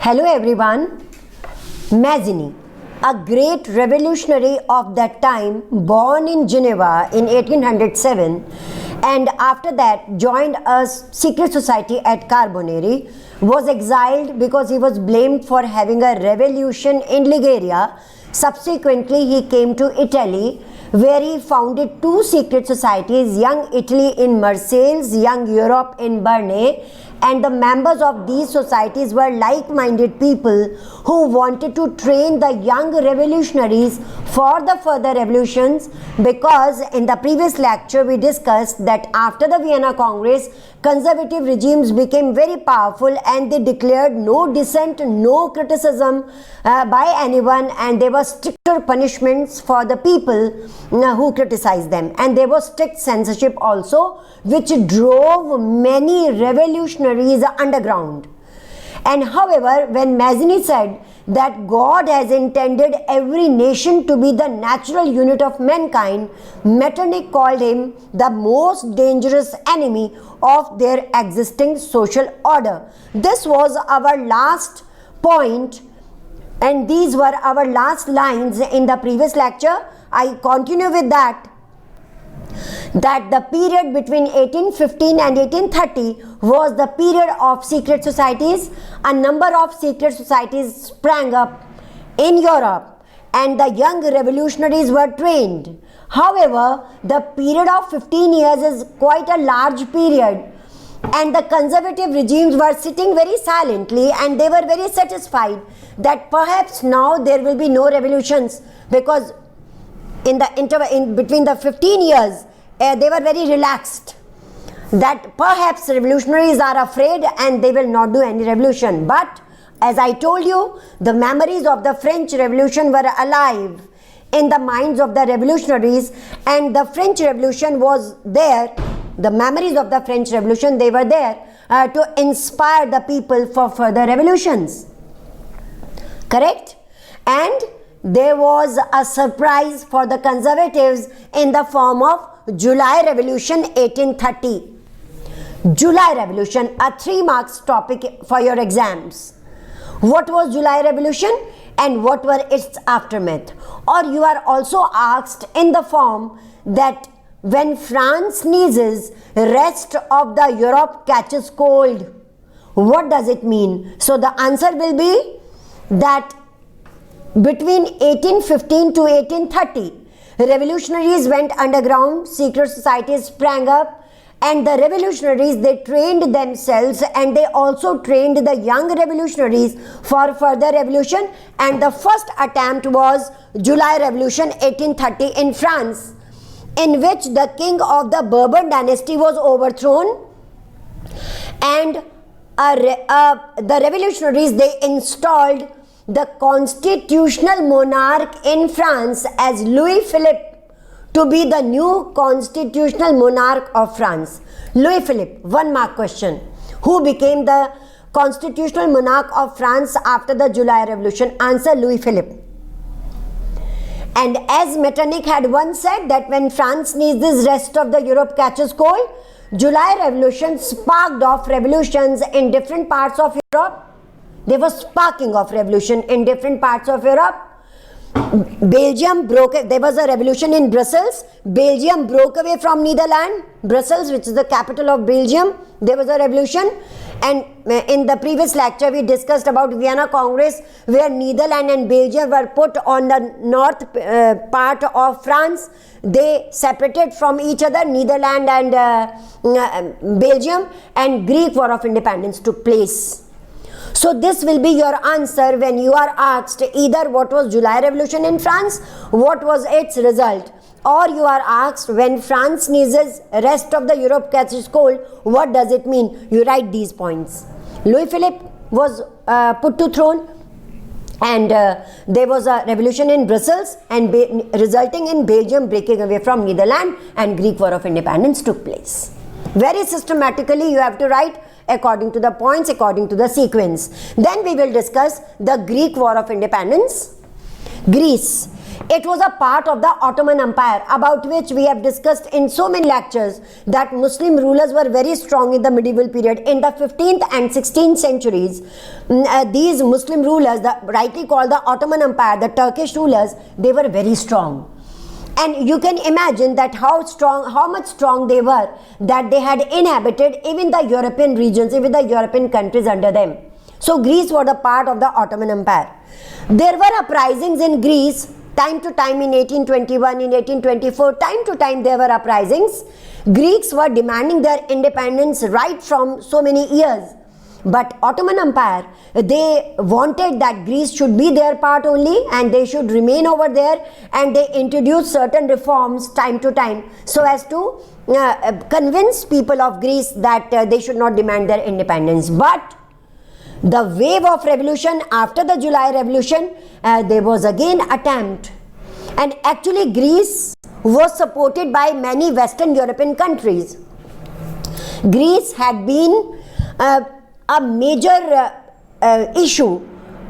Hello everyone. Mazzini, a great revolutionary of that time, born in Geneva in 1807 and after that joined a secret society at Carbonari, was exiled because he was blamed for having a revolution in Liguria. Subsequently, he came to Italy, where he founded two secret societies, Young Italy in Marseilles, Young Europe in Berne, and the members of these societies were like-minded people who wanted to train the young revolutionaries for the further revolutions, because in the previous lecture we discussed that after the Vienna Congress, conservative regimes became very powerful and they declared no dissent, no criticism by anyone, and there were stricter punishments for the people who criticized them, and there was strict censorship also, which drove many revolutionaries underground. And however, when Mazzini said that God has intended every nation to be the natural unit of mankind, Metternich called him the most dangerous enemy of their existing social order. This was our last point, and these were our last lines in the previous lecture. I continue with that the period between 1815 and 1830 was the period of secret societies. A number of secret societies sprang up in Europe and the young revolutionaries were trained. However, the period of 15 years is quite a large period, and the conservative regimes were sitting very silently and they were very satisfied that perhaps now there will be no revolutions, because in between the 15 years they were very relaxed that perhaps revolutionaries are afraid and they will not do any revolution. But as I told you, the memories of the French Revolution were alive in the minds of the revolutionaries, and the French Revolution was there. The memories of the French Revolution, they were there to inspire the people for further revolutions. Correct? And there was a surprise for the conservatives in the form of July Revolution 1830. July Revolution, a 3 marks topic for your exams. What was July Revolution and what were its aftermath? Or you are also asked in the form that when France sneezes, rest of the Europe catches cold. What does it mean? So the answer will be that between 1815 to 1830, revolutionaries went underground, secret societies sprang up, and the revolutionaries, they trained themselves and they also trained the young revolutionaries for further revolution. And the first attempt was July Revolution 1830 in France, in which the king of the Bourbon dynasty was overthrown, and the revolutionaries, they installed the constitutional monarch in France as Louis Philippe to be the new constitutional monarch of France. Louis Philippe, 1 mark question. Who became the constitutional monarch of France after the July Revolution? Answer: Louis Philippe. And as Metternich had once said that when France sneezes, rest of the Europe catches cold. July Revolution sparked off revolutions in different parts of Europe. There was sparking of revolution in different parts of Europe. Belgium broke, there was a revolution in Brussels. Belgium broke away from Netherlands. Brussels, which is the capital of Belgium, there was a revolution. And in the previous lecture we discussed about Vienna Congress, where Netherlands and Belgium were put on the north part of France. They separated from each other, Netherlands and Belgium, and Greek War of Independence took place. So this will be your answer when you are asked either what was July Revolution in France, what was its result, or you are asked when France sneezes, rest of the Europe catches cold, what does it mean? You write these points. Louis Philippe was put to throne, and there was a revolution in Brussels, and resulting in Belgium breaking away from Netherlands, and Greek War of Independence took place. Very systematically you have to write according to the points, according to the sequence. Then we will discuss the Greek War of Independence. Greece. It was a part of the Ottoman Empire, about which we have discussed in so many lectures that Muslim rulers were very strong in the medieval period. In the 15th and 16th centuries, these Muslim rulers, rightly called the Ottoman Empire, the Turkish rulers, they were very strong. And you can imagine that how much strong they were, that they had inhabited even the European regions, even the European countries under them. So Greece was a part of the Ottoman Empire. There were uprisings in Greece time to time in 1821, in 1824, time to time there were uprisings. Greeks were demanding their independence right from so many years. But Ottoman Empire, they wanted that Greece should be their part only and they should remain over there, and they introduced certain reforms time to time so as to convince people of Greece that they should not demand their independence. But the wave of revolution after the July Revolution, there was again attempt, and actually Greece was supported by many Western European countries. Greece had been a major issue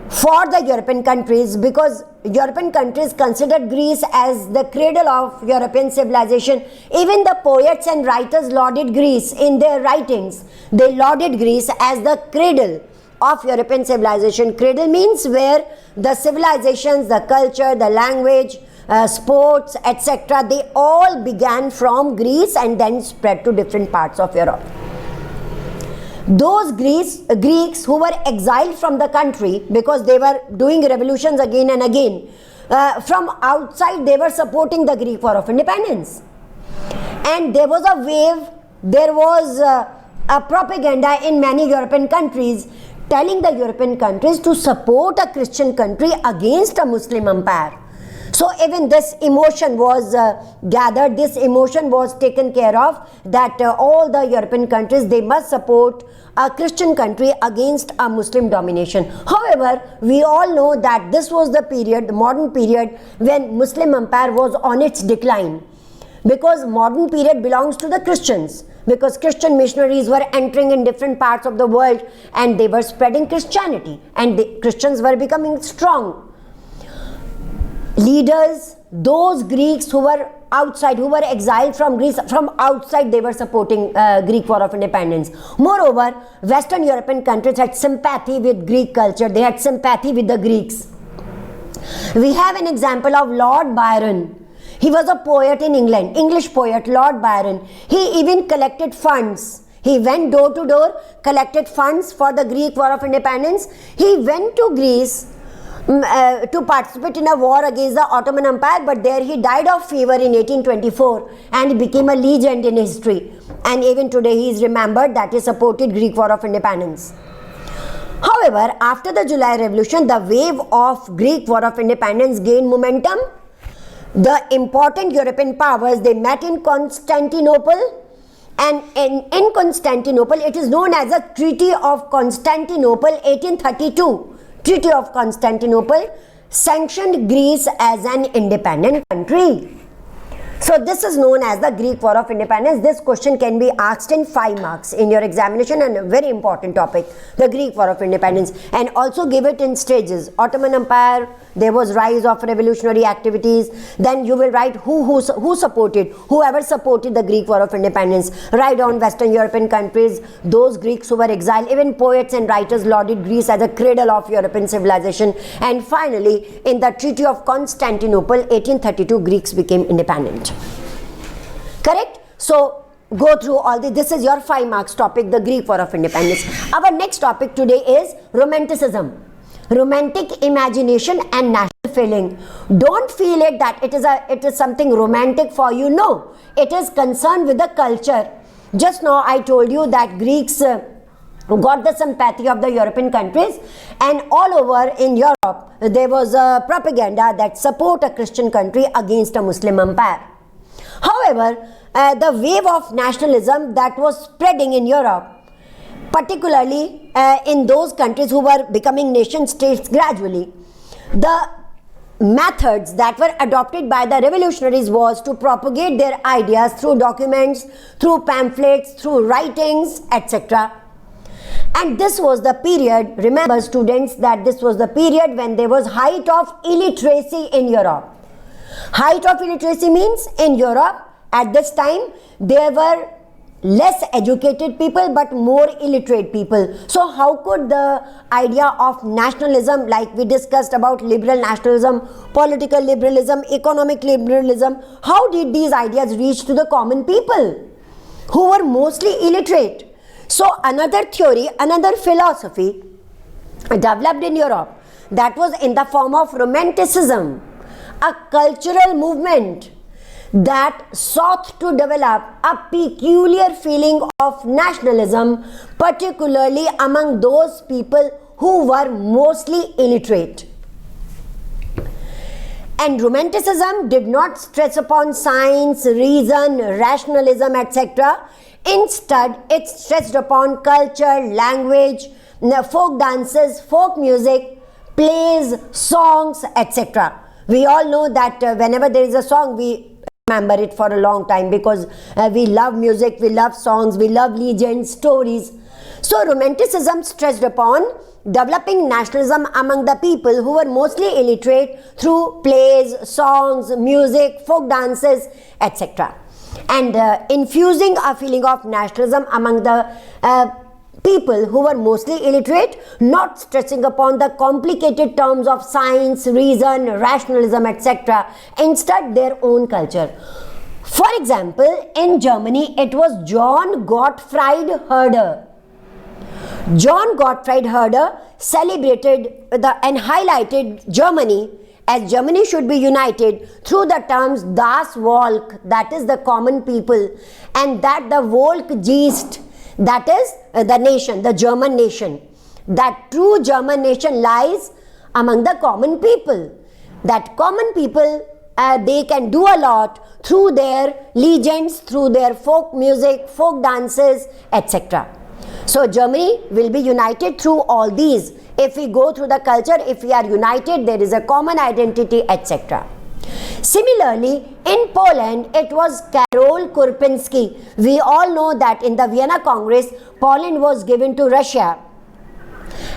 for the European countries, because European countries considered Greece as the cradle of European civilization. Even the poets and writers lauded Greece in their writings. They lauded Greece as the cradle of European civilization. Cradle means where the civilizations, the culture, the language, sports, etc., they all began from Greece and then spread to different parts of Europe. Those Greeks who were exiled from the country because they were doing revolutions again and again, from outside they were supporting the Greek War of Independence. And there was a wave, there was a propaganda in many European countries telling the European countries to support a Christian country against a Muslim empire. So even this emotion was gathered, this emotion was taken care of, that all the European countries, they must support a Christian country against a Muslim domination. However, we all know that this was the period, the modern period, when Muslim empire was on its decline. Because modern period belongs to the Christians, because Christian missionaries were entering in different parts of the world and they were spreading Christianity, and the Christians were becoming strong. Leaders, those Greeks who were outside, who were exiled from Greece, from outside they were supporting Greek War of Independence. Moreover, Western European countries had sympathy with Greek culture, they had sympathy with the Greeks. We have an example of Lord Byron. He was a poet in England, English poet, Lord Byron. He even collected funds. He went door to door, collected funds for the Greek War of Independence. He went to Greece to participate in a war against the Ottoman Empire, but there he died of fever in 1824 and he became a legend in history. And even today he is remembered that he supported Greek War of Independence. However, after the July Revolution, the wave of Greek War of Independence gained momentum. The important European powers, they met in Constantinople, and in Constantinople, it is known as the Treaty of Constantinople 1832. Treaty of Constantinople sanctioned Greece as an independent country. So this is known as the Greek War of Independence. This question can be asked in 5 marks in your examination, and a very important topic, the Greek War of Independence. And also give it in stages. Ottoman Empire, there was rise of revolutionary activities. Then you will write who supported, whoever supported the Greek War of Independence. Write down Western European countries, those Greeks who were exiled. Even poets and writers lauded Greece as a cradle of European civilization. And finally, in the Treaty of Constantinople 1832, Greeks became independent. Correct? So go through all this is your 5 marks topic, the Greek War of Independence. Our next topic today is Romanticism, romantic imagination and national feeling. Don't feel it that it is something romantic for you. No, it is concerned with the culture. Just now I told you that Greeks got the sympathy of the European countries, and all over in Europe there was a propaganda that support a Christian country against a Muslim empire. However, the wave of nationalism that was spreading in Europe, particularly in those countries who were becoming nation states gradually, the methods that were adopted by the revolutionaries was to propagate their ideas through documents, through pamphlets, through writings, etc. And this was the period, remember students, that this was the period when there was height of illiteracy in Europe. Height of illiteracy means in Europe at this time there were less educated people but more illiterate people. So how could the idea of nationalism, like we discussed about liberal nationalism, political liberalism, economic liberalism, how did these ideas reach to the common people who were mostly illiterate? So another theory, another philosophy developed in Europe, that was in the form of Romanticism, a cultural movement that sought to develop a peculiar feeling of nationalism, particularly among those people who were mostly illiterate. And Romanticism did not stress upon science, reason, rationalism, etc. Instead, it stressed upon culture, language, folk dances, folk music, plays, songs, etc. We all know that whenever there is a song, we remember it for a long time because we love music, we love songs, we love legends, stories. So Romanticism stressed upon developing nationalism among the people who were mostly illiterate through plays, songs, music, folk dances, etc. And infusing a feeling of nationalism among the people who were mostly illiterate, not stressing upon the complicated terms of science, reason, rationalism, etc. Instead, their own culture. For example, in Germany, it was John Gottfried Herder. John Gottfried Herder celebrated and highlighted Germany as Germany should be united through the terms Das Volk, that is the common people, and that the Volk ist, that is the nation, the German nation. That true German nation lies among the common people. That common people, they can do a lot through their legends, through their folk music, folk dances, etc. So Germany will be united through all these. If we go through the culture, if we are united, there is a common identity, etc. Similarly, in Poland, it was Karol Kurpinski. We all know that in the Vienna Congress, Poland was given to Russia.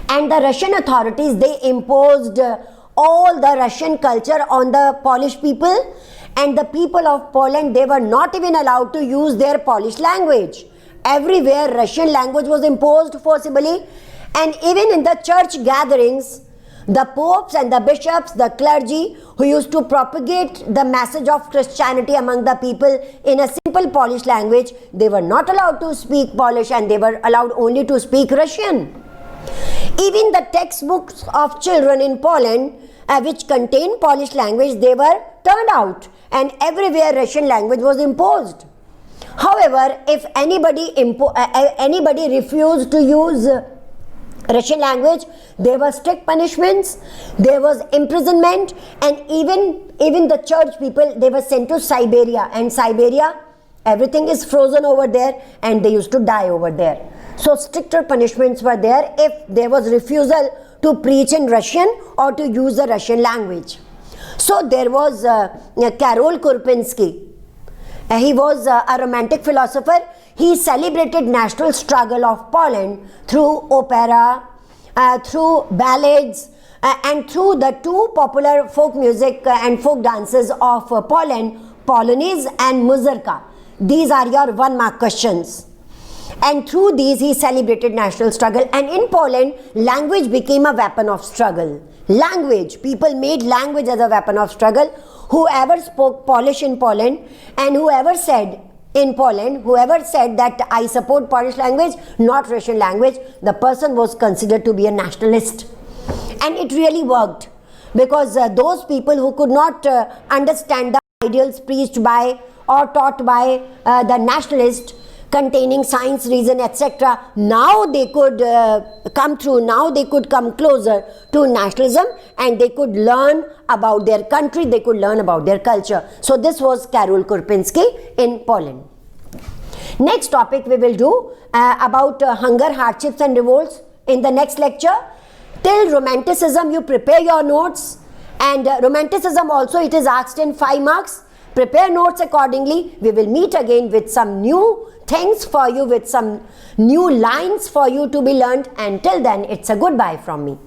And the Russian authorities, they imposed all the Russian culture on the Polish people. And the people of Poland, they were not even allowed to use their Polish language. Everywhere, Russian language was imposed forcibly. And even in the church gatherings, the popes and the bishops, the clergy who used to propagate the message of Christianity among the people in a simple Polish language, they were not allowed to speak Polish and they were allowed only to speak Russian. Even the textbooks of children in Poland, which contain Polish language, they were turned out and everywhere Russian language was imposed. However, if anybody refused to use Russian language, there were strict punishments, there was imprisonment, and even the church people, they were sent to Siberia. And Siberia, everything is frozen over there and they used to die over there. So stricter punishments were there if there was refusal to preach in Russian or to use the Russian language. So there was Karol Kurpinski. He was a romantic philosopher. He celebrated national struggle of Poland through opera, through ballads, and through the two popular folk music and folk dances of Poland, Polonaise and Mazurka. These are your 1 mark questions. And through these he celebrated national struggle. And in Poland, language became a weapon of struggle. Language, people made language as a weapon of struggle. Whoever spoke Polish in Poland and whoever said in Poland, whoever said that I support Polish language, not Russian language, the person was considered to be a nationalist. And it really worked because those people who could not understand the ideals preached by or taught by the nationalist containing science, reason, etc. Now they could come through, now they could come closer to nationalism and they could learn about their country, they could learn about their culture. So this was Karol Kurpinski in Poland. Next topic we will do about hunger, hardships and revolts in the next lecture. Till Romanticism, you prepare your notes, and Romanticism also, it is asked in 5 marks. Prepare notes accordingly. We will meet again with some new things for you, with some new lines for you to be learned. Until then, it's a goodbye from me.